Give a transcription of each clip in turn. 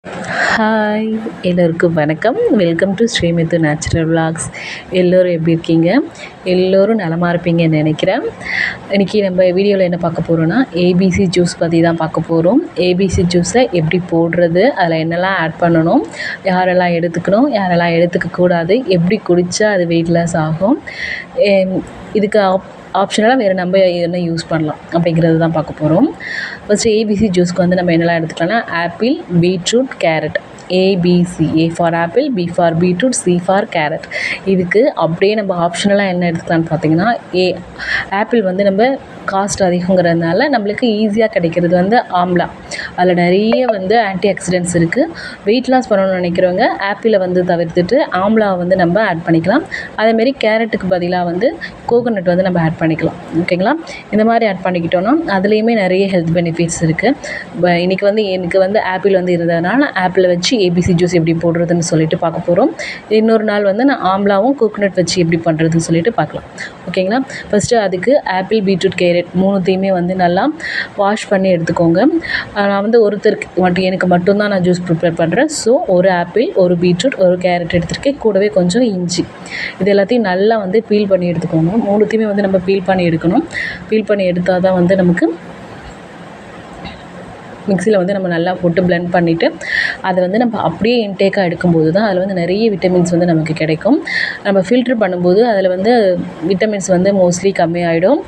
Hi, எல்லோருக்கும் வணக்கம். Welcome to Srimithu natural vlogs. எல்லோரும் எப்படி இருக்கீங்க? எல்லோரும் நலமாக இருப்பீங்கன்னு நினைக்கிறேன். இன்றைக்கி நம்ம வீடியோவில் என்ன பார்க்க போகிறோன்னா, ஏபிசி ஜூஸ் பற்றி தான் பார்க்க போகிறோம். ஏபிசி ஜூஸை எப்படி போடுறது, அதில் என்னெல்லாம் ஆட் பண்ணணும், யாரெல்லாம் எடுத்துக்கணும், யாரெல்லாம் எடுத்துக்கக்கூடாது, எப்படி குடித்தா அது வெயிட் லாஸ் ஆகும், இதுக்கு ஆப்ஷனலாக வேறு நம்ம என்ன யூஸ் பண்ணலாம் அப்படிங்கிறது தான் பார்க்க போகிறோம். ஃபஸ்ட்டு ஏபிசி ஜூஸ்க்கு வந்து நம்ம என்னெல்லாம் எடுத்துக்கலாம்னா, apple, beetroot, carrot. ABC, A for apple, B for beetroot, C for carrot. இதுக்கு அப்படியே நம்ம ஆப்ஷனலாக என்ன எடுத்துக்கலான்னு பார்த்தீங்கன்னா, ஆப்பிள் வந்து நம்ம காஸ்ட் அதிகங்கிறதுனால நம்மளுக்கு ஈஸியாக கிடைக்கிறது வந்து ஆம்லா. அதில் நிறைய வந்து ஆன்டி ஆக்சிடென்ட்ஸ் இருக்குது. வெயிட் லாஸ் பண்ணணும்னு நினைக்கிறவங்க ஆப்பிளை வந்து தவிர்த்துட்டு ஆம்லாவை வந்து நம்ம ஆட் பண்ணிக்கலாம். அதேமாரி கேரட்டுக்கு பதிலாக வந்து கோகோனட் வந்து நம்ம ஆட் பண்ணிக்கலாம். ஓகேங்களா? இந்த மாதிரி ஆட் பண்ணிக்கிட்டோன்னா அதுலேயுமே நிறைய ஹெல்த் பெனிஃபிட்ஸ் இருக்குது. இன்றைக்கி வந்து எனக்கு வந்து ஆப்பிள் வந்து இருந்ததுனால ஆப்பிளை வச்சு ஏபிசி ஜூஸ் எப்படி போடுறதுன்னு சொல்லிட்டு பார்க்க போகிறோம். இன்னொரு நாள் வந்து நான் ஆம்லாவும் கோகோனட் வச்சு எப்படி பண்ணுறதுன்னு சொல்லிட்டு பார்க்கலாம். ஓகேங்களா? ஃபஸ்ட்டு அதுக்கு ஆப்பிள், பீட்ரூட், கேரட் மூணுத்தையுமே வந்து நல்லா வாஷ் பண்ணி எடுத்துக்கோங்க. நான் வந்து ஒருத்தருக்கு எனக்கு மட்டும்தான் நான் ஜூஸ் ப்ரிப்பேர் பண்ணுறேன். ஸோ ஒரு ஆப்பிள், ஒரு பீட்ரூட், ஒரு கேரட் எடுத்துருக்கேன். கூடவே கொஞ்சம் இஞ்சி, இது எல்லாத்தையும் நல்லா வந்து பீல் பண்ணி எடுத்துக்கோங்க. மூணுத்தையுமே வந்து நம்ம பீல் பண்ணி எடுக்கணும். பீல் பண்ணி எடுத்தால் தான் வந்து நமக்கு மிக்சியில் வந்து நம்ம நல்லா போட்டு பிளெண்ட் பண்ணிவிட்டு அதை வந்து நம்ம அப்படியே இன்டேக்காக எடுக்கும்போது தான் அதில் வந்து நிறைய விட்டமின்ஸ் வந்து நமக்கு கிடைக்கும். நம்ம ஃபில்ட்ரு பண்ணும்போது அதில் வந்து விட்டமின்ஸ் வந்து மோஸ்ட்லி கம்மியாகிடும்.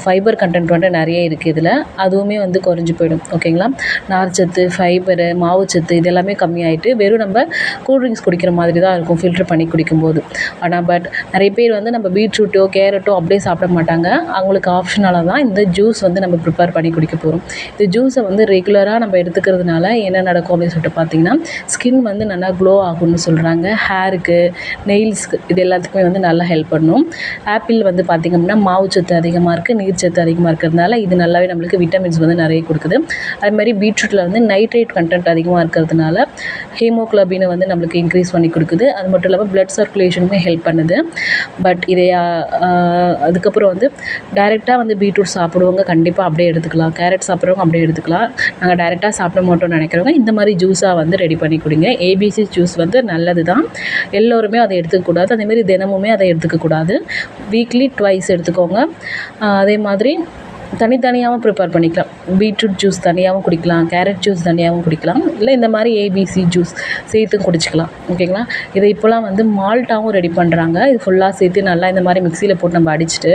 ஃபைபர் கண்டென்ட் வந்து நிறைய இருக்குது இதில், அதுவுமே வந்து குறைஞ்சி போயிடும். ஓகேங்களா? நார்ச்சத்து, ஃபைபரு, மாவுச்சத்து இது எல்லாமே கம்மியாகிட்டு வெறும் நம்ம கூல்ட்ரிங்க்ஸ் குடிக்கிற மாதிரி தான் இருக்கும் ஃபில்ட்ரு பண்ணி குடிக்கும்போது. ஆனால் நிறைய பேர் வந்து நம்ம பீட்ரூட்டோ கேரட்டோ அப்படியே சாப்பிட மாட்டாங்க. அவங்களுக்கு ஆப்ஷனலாக தான் இந்த ஜூஸ் வந்து நம்ம ப்ரிப்பேர் பண்ணி குடிக்க போகிறோம். இந்த ஜூஸை வந்து ரெகுலராக நம்ம எடுத்துக்கிறதுனால என்ன நடக்கும் அப்படின்னு சொல்லிட்டு பார்த்தீங்கன்னா, ஸ்கின் வந்து நல்லா க்ளோ ஆகும்னு சொல்கிறாங்க. ஹேருக்கு, நெயில்ஸ்க்கு இது எல்லாத்துக்குமே வந்து நல்லா ஹெல்ப் பண்ணும். ஆப்பிள் வந்து பார்த்திங்க அப்படின்னா மாவுச்சத்து அதிகமாக இருக்குது, நீர்ச்சத்து அதிகமாக இருக்கிறதுனால இது நல்லாவே நம்மளுக்கு விட்டமின்ஸ் வந்து நிறைய கொடுக்குது. அதுமாதிரி பீட்ரூட்டில் வந்து நைட்ரேட் கண்டென்ட் அதிகமாக இருக்கிறதுனால ஹீமோக்ளோபினை வந்து நம்மளுக்கு இன்க்ரீஸ் பண்ணி கொடுக்குது. அது மட்டும் இல்லாமல் பிளட் சர்க்குலேஷனுமே ஹெல்ப் பண்ணுது. பட் இதை அதுக்கப்புறம் வந்து டைரெக்டாக வந்து பீட்ரூட் சாப்பிடுவவங்க கண்டிப்பாக அப்படியே எடுத்துக்கலாம். கேரட் சாப்பிட்றவங்க அப்படியே எடுத்துக்கலாம். நாங்கள் டைரெக்டாக சாப்பிட மாட்டோம்னு நினைக்கிறவங்க இந்த மாதிரி ஜூஸாக வந்து ரெடி பண்ணி கொடுங்க. ஏபிசி ஜூஸ் வந்து நல்லது தான், எல்லோருமே அதை எடுத்துக்கக்கூடாது. அதேமாரி தினமுமே அதை எடுத்துக்கக்கூடாது. வீக்லி ட்வைஸ் எடுத்துக்கோங்க. அதே மாதிரி தனித்தனியாகவும் ப்ரிப்பேர் பண்ணிக்கலாம். பீட்ரூட் ஜூஸ் தனியாகவும் குடிக்கலாம், கேரட் ஜூஸ் தனியாகவும் குடிக்கலாம், இல்லை இந்த மாதிரி ஏபிசி ஜூஸ் சேர்த்தும் குடிச்சிக்கலாம். ஓகேங்களா? இதை இப்போலாம் வந்து மால்ட்டாகவும் ரெடி பண்ணுறாங்க. இது ஃபுல்லாக சேர்த்து நல்லா இந்த மாதிரி மிக்சியில் போட்டு நம்ம அடிச்சுட்டு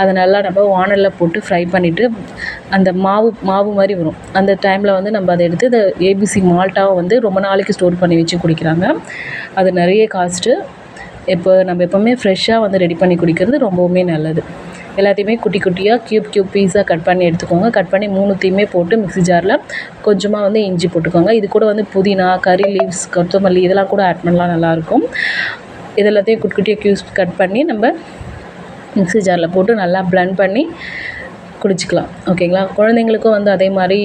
அதை நல்லா நம்ம வானலில் போட்டு ஃப்ரை பண்ணிவிட்டு அந்த மாவு மாதிரி வரும். அந்த டைமில் வந்து நம்ம அதை எடுத்து இந்த ஏபிசி மால்ட்டாகவும் வந்து ரொம்ப நாளைக்கு ஸ்டோர் பண்ணி வச்சு குடிக்கிறாங்க. அது நிறைய காஸ்ட்டு. நம்ம எப்போவுமே ஃப்ரெஷ்ஷாக வந்து ரெடி பண்ணி குடிக்கிறது ரொம்பவுமே நல்லது. எல்லாத்தையுமே குட்டி குட்டியாக க்யூப் பீஸாக கட் பண்ணி எடுத்துக்கோங்க. கட் பண்ணி மூணுத்தையுமே போட்டு மிக்ஸி ஜாரில் கொஞ்சமாக வந்து இஞ்சி போட்டுக்கோங்க. இது கூட வந்து புதினா, கறி லீவ்ஸ், கொத்தமல்லி இதெல்லாம் கூட ஆட் பண்ணலாம், நல்லாயிருக்கும். இது எல்லாத்தையும் குட்டி குட்டியாக க்யூப்ஸ் கட் பண்ணி நம்ம மிக்ஸி ஜாரில் போட்டு நல்லா பிளெண்ட் பண்ணி குடிச்சிக்கலாம். ஓகேங்களா? குழந்தைங்களுக்கும் வந்து அதே மாதிரி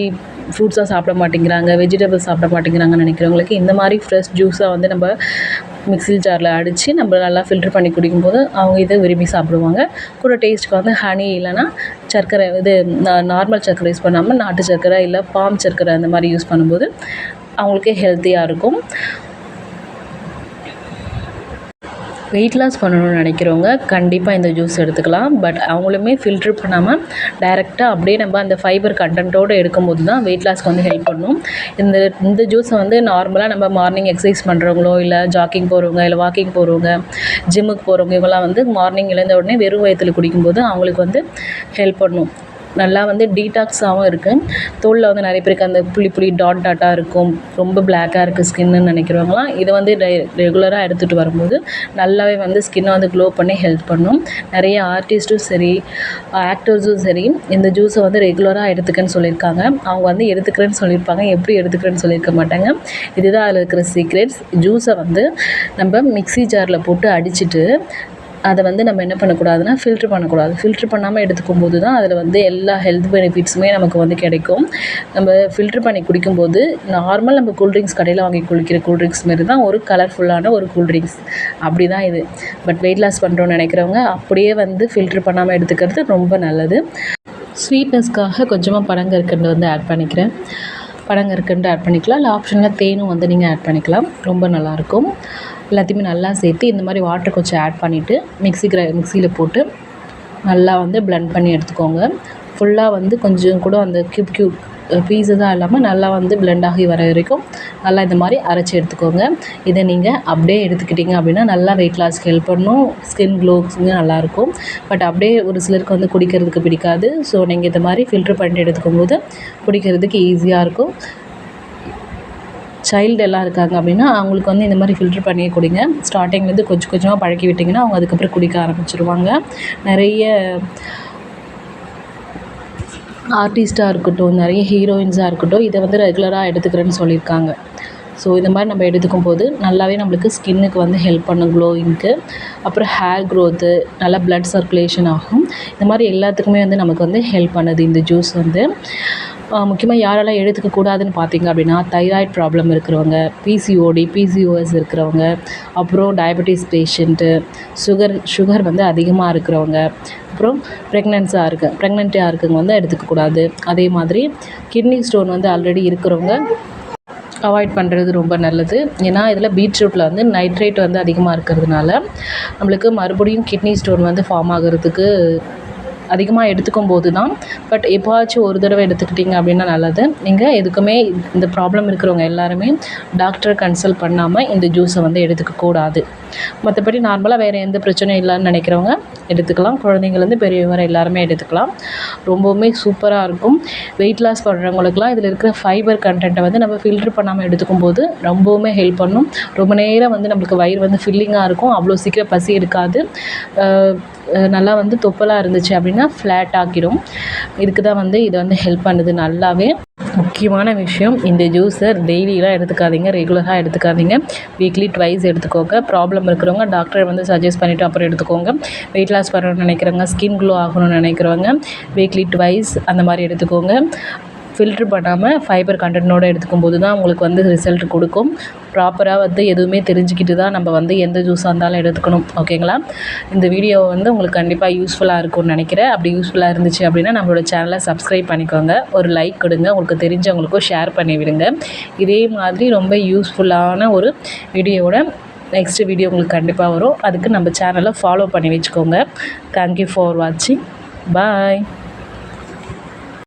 ஃப்ரூட்ஸாக சாப்பிட மாட்டேங்கிறாங்க, வெஜிடபிள்ஸ் சாப்பிட மாட்டேங்கிறாங்கன்னு நினைக்கிறவங்களுக்கு இந்த மாதிரி ஃப்ரெஷ் ஜூஸாக வந்து நம்ம மிக்ஸி ஜாரில் அடித்து நம்ம நல்லா ஃபில்ட்ரு பண்ணி குடிக்கும்போது அவங்க இதை விரும்பி சாப்பிடுவாங்க. கூட டேஸ்ட்டுக்கு வந்து ஹனி இல்லைனா சர்க்கரை, இது நார்மல் சர்க்கரை யூஸ் பண்ணாமல் நாட்டு சர்க்கரை இல்லை பாம் சர்க்கரை அந்த மாதிரி யூஸ் பண்ணும்போது அவங்களுக்கு ஹெல்த்தியாக இருக்கும். வெயிட் லாஸ் பண்ணணும்னு நினைக்கிறவங்க கண்டிப்பாக இந்த ஜூஸ் எடுத்துக்கலாம். பட் அவங்களுமே ஃபில்ட்ரு பண்ணாமல் டைரெக்டாக அப்படியே நம்ம அந்த ஃபைபர் கண்டென்ட்டோடு எடுக்கும்போது தான் வெயிட் லாஸ்க்கு வந்து ஹெல்ப் பண்ணும். இந்த ஜூஸை வந்து நார்மலாக நம்ம மார்னிங் எக்ஸசைஸ் பண்ணுறவங்களோ இல்லை ஜாக்கிங் போகிறவங்க இல்லை வாக்கிங் போகிறவங்க ஜிம்முக்கு போகிறவங்க இவங்களாம் வந்து மார்னிங் எழுந்த உடனே வெறும் வயிற்றில் குடிக்கும்போது அவங்களுக்கு வந்து ஹெல்ப் பண்ணும். நல்லா வந்து டீடாக்ஸாகவும் இருக்குது. தோலில் வந்து நிறைய பேருக்கு அந்த புள்ளி டாட்டாக இருக்கும், ரொம்ப பிளாக்காக இருக்குது ஸ்கின்னு நினைக்கிறவங்களாம் இதை வந்து ரெகுலராக எடுத்துகிட்டு வரும்போது நல்லாவே வந்து ஸ்கின்னை வந்து க்ளோ பண்ணி ஹெல்ப் பண்ணும். நிறைய ஆர்டிஸ்ட்டும் சரி, ஆக்டர்ஸும் சரி இந்த ஜூஸை வந்து ரெகுலராக எடுத்துக்கன்னு சொல்லியிருக்காங்க. அவங்க வந்து எடுத்துக்கிறேன்னு சொல்லியிருப்பாங்க, எப்படி எடுத்துக்கிறேன்னு சொல்லியிருக்க மாட்டாங்க. இதுதான் அதில் இருக்கிற சீக்ரெட்ஸ். ஜூஸை வந்து நம்ம மிக்ஸி ஜாரில் போட்டு அடிச்சுட்டு அதை வந்து நம்ம என்ன பண்ணக்கூடாதுன்னா ஃபில்ட்ரு பண்ணக்கூடாது. ஃபில்ட்ரு பண்ணாமல் எடுத்துக்கும் போது தான் அதில் வந்து எல்லா ஹெல்த் பெனிஃபிட்ஸுமே நமக்கு வந்து கிடைக்கும். நம்ம ஃபில்ட்ரு பண்ணி குடிக்கும்போது நார்மல் நம்ம கூல்ட்ரிங்க்ஸ் கடையில் வாங்கி குடிக்கிற கூல்ட்ரிங்க்ஸ் மாரி தான் ஒரு கலர்ஃபுல்லான ஒரு கூல்ட்ரிங்க்ஸ், அப்படி தான் இது. பட் வெயிட் லாஸ் பண்ணுறோன்னு நினைக்கிறவங்க அப்படியே வந்து ஃபில்ட்ரு பண்ணாமல் எடுத்துக்கிறது ரொம்ப நல்லது. ஸ்வீட்னஸ்க்காக கொஞ்சமாக பனங்கற்கண்டு வந்து ஆட் பண்ணிக்கிறேன். பனங்கற்கண்டு ஆட் பண்ணிக்கலாம். இல்லை ஆப்ஷனில் தேனும் வந்து நீங்கள் ஆட் பண்ணிக்கலாம். ரொம்ப நல்லாயிருக்கும். எல்லாத்தையுமே நல்லா சேர்த்து இந்த மாதிரி வாட்டர் கொஞ்சம் ஆட் பண்ணிவிட்டு மிக்சியில் போட்டு நல்லா வந்து பிளெண்ட் பண்ணி எடுத்துக்கோங்க. ஃபுல்லாக வந்து கொஞ்சம் கூட அந்த க்யூப் பீஸஸாக இல்லாமல் நல்லா வந்து பிளெண்ட் ஆகி வர வரைக்கும் நல்லா இந்த மாதிரி அரைச்சி எடுத்துக்கோங்க. இதை நீங்கள் அப்படியே எடுத்துக்கிட்டிங்க அப்படின்னா நல்லா வெயிட் லாஸ்க்கு ஹெல்ப் பண்ணும். ஸ்கின் க்ளோஸுங்க நல்லாயிருக்கும். பட் அப்படியே ஒரு சிலருக்கு வந்து குடிக்கிறதுக்கு பிடிக்காது. ஸோ நீங்கள் இந்த மாதிரி ஃபில்ட்ரு பண்ணிட்டு எடுத்துக்கும் போது குடிக்கிறதுக்கு ஈஸியாக இருக்கும். சைல்டு எல்லாம் இருக்காங்க அப்படின்னா அவங்களுக்கு வந்து இந்த மாதிரி ஃபில்ட்ரு பண்ணியே குடிங்க. ஸ்டார்டிங்லேருந்து கொஞ்சம் கொஞ்சமாக பழக்கி விட்டிங்கன்னா அவங்க அதுக்கப்புறம் குடிக்க ஆரம்பிச்சிருவாங்க. நிறைய ஆர்டிஸ்ட்டாக இருக்கட்டும், நிறைய ஹீரோயின்ஸாக இருக்கட்டும், இதை வந்து ரெகுலராக எடுத்துக்கிறேன்னு சொல்லியிருக்காங்க. ஸோ இந்த மாதிரி நம்ம எடுத்துக்கும் போது நல்லாவே நம்மளுக்கு ஸ்கின்னுக்கு வந்து ஹெல்ப் பண்ணும், க்ளோயிங்க்கு. அப்புறம் ஹேர் க்ரோத்து, நல்லா ப்ளட் சர்க்குலேஷன் ஆகும். இந்த மாதிரி எல்லாத்துக்குமே வந்து நமக்கு வந்து ஹெல்ப் பண்ணுது இந்த ஜூஸ் வந்து. முக்கியமாக யாரெல்லாம் எடுத்துக்கக்கூடாதுன்னு பார்த்தீங்க அப்படின்னா, தைராய்டு ப்ராப்ளம் இருக்கிறவங்க, பிசிஓஎஸ் இருக்கிறவங்க, அப்புறம் டயபெட்டிஸ் பேஷண்ட்டு, சுகர் வந்து அதிகமாக இருக்கிறவங்க, அப்புறம் ப்ரெக்னெண்ட்டாக இருக்கவங்க வந்து எடுத்துக்கக்கூடாது. அதே மாதிரி கிட்னி ஸ்டோன் வந்து ஆல்ரெடி இருக்கிறவங்க அவாய்ட் பண்ணுறது ரொம்ப நல்லது. ஏன்னா இதில் பீட்ரூட்டில் வந்து நைட்ரேட் வந்து அதிகமாக இருக்கிறதுனால நம்மளுக்கு மறுபடியும் கிட்னி ஸ்டோன் வந்து ஃபார்ம் ஆகிறதுக்கு அதிகமாக எடுத்துக்கும் போது தான். பட் எப்போவாச்சும் ஒரு தடவை எடுத்துக்கிட்டிங்க அப்படின்னா நல்லது. நீங்கள் எதுக்குமே இந்த ப்ராப்ளம் இருக்கிறவங்க எல்லாருமே டாக்டரை கன்சல்ட் பண்ணாமல் இந்த ஜூஸை வந்து எடுத்துக்கக்கூடாது. மற்றபடி நார்மலாக வேறு எந்த பிரச்சனையும் இல்லைன்னு நினைக்கிறவங்க எடுத்துக்கலாம். குழந்தைங்கள்லேருந்து பெரியவங்க வரை எல்லாருமே எடுத்துக்கலாம். ரொம்பவுமே சூப்பராக இருக்கும். வெயிட் லாஸ் பண்ணுறவங்களுக்குலாம் இதில் இருக்கிற ஃபைபர் கண்டென்ட்டை வந்து நம்ம ஃபில்ட்ரு பண்ணாமல் எடுத்துக்கும் போது ரொம்பவுமே ஹெல்ப் பண்ணும். ரொம்ப நேரம் வந்து நம்மளுக்கு வயிறு வந்து ஃபில்லிங்காக இருக்கும். அவ்வளோ சீக்கிரம் பசி எடுக்காது. நல்லா வந்து தொப்பலாக இருந்துச்சு அப்படின்னா ஃப்ளாட் ஆக்கிடும். இதுக்கு தான் வந்து இது வந்து ஹெல்ப் பண்ணுது நல்லாவே. முக்கியமான விஷயம், இந்த ஜூஸை டெய்லியெலாம் எடுத்துக்காதீங்க, ரெகுலராக எடுத்துக்காதீங்க. வீக்லி ட்வைஸ் எடுத்துக்கோங்க. ப்ராப்ளம் இருக்கிறவங்க டாக்டரை வந்து சஜஸ்ட் பண்ணிவிட்டு அப்புறம் எடுத்துக்கோங்க. வெயிட் லாஸ் பண்ணணும்னு நினைக்கிறவங்க, ஸ்கின் க்ளோ ஆகணும்னு நினைக்கிறவங்க வீக்லி ட்வைஸ் அந்த மாதிரி எடுத்துக்கோங்க. ஃபில்ட்ரு பண்ணாமல் ஃபைபர் கண்டென்ட்டோடு எடுத்துக்கும் போது தான் உங்களுக்கு வந்து ரிசல்ட் கொடுக்கும். ப்ராப்பராக வந்து எதுவுமே தெரிஞ்சுக்கிட்டு தான் நம்ம வந்து எந்த ஜூஸாக இருந்தாலும் எடுத்துக்கணும். ஓகேங்களா? இந்த வீடியோ வந்து உங்களுக்கு கண்டிப்பாக யூஸ்ஃபுல்லாக இருக்கும்னு நினைக்கிறேன். அப்படி யூஸ்ஃபுல்லாக இருந்துச்சு அப்படின்னா நம்மளோட சேனலை சப்ஸ்கிரைப் பண்ணிக்கோங்க. ஒரு லைக் கொடுங்க. உங்களுக்கு தெரிஞ்சவங்களுக்கும் ஷேர் பண்ணி விடுங்க. இதே மாதிரி ரொம்ப யூஸ்ஃபுல்லான ஒரு வீடியோவோட நெக்ஸ்ட் வீடியோ உங்களுக்கு கண்டிப்பாக வரும். அதுக்கு நம்ம சேனலை ஃபாலோ பண்ணி வச்சுக்கோங்க. தேங்க்யூ ஃபார் வாட்சிங். பாய்.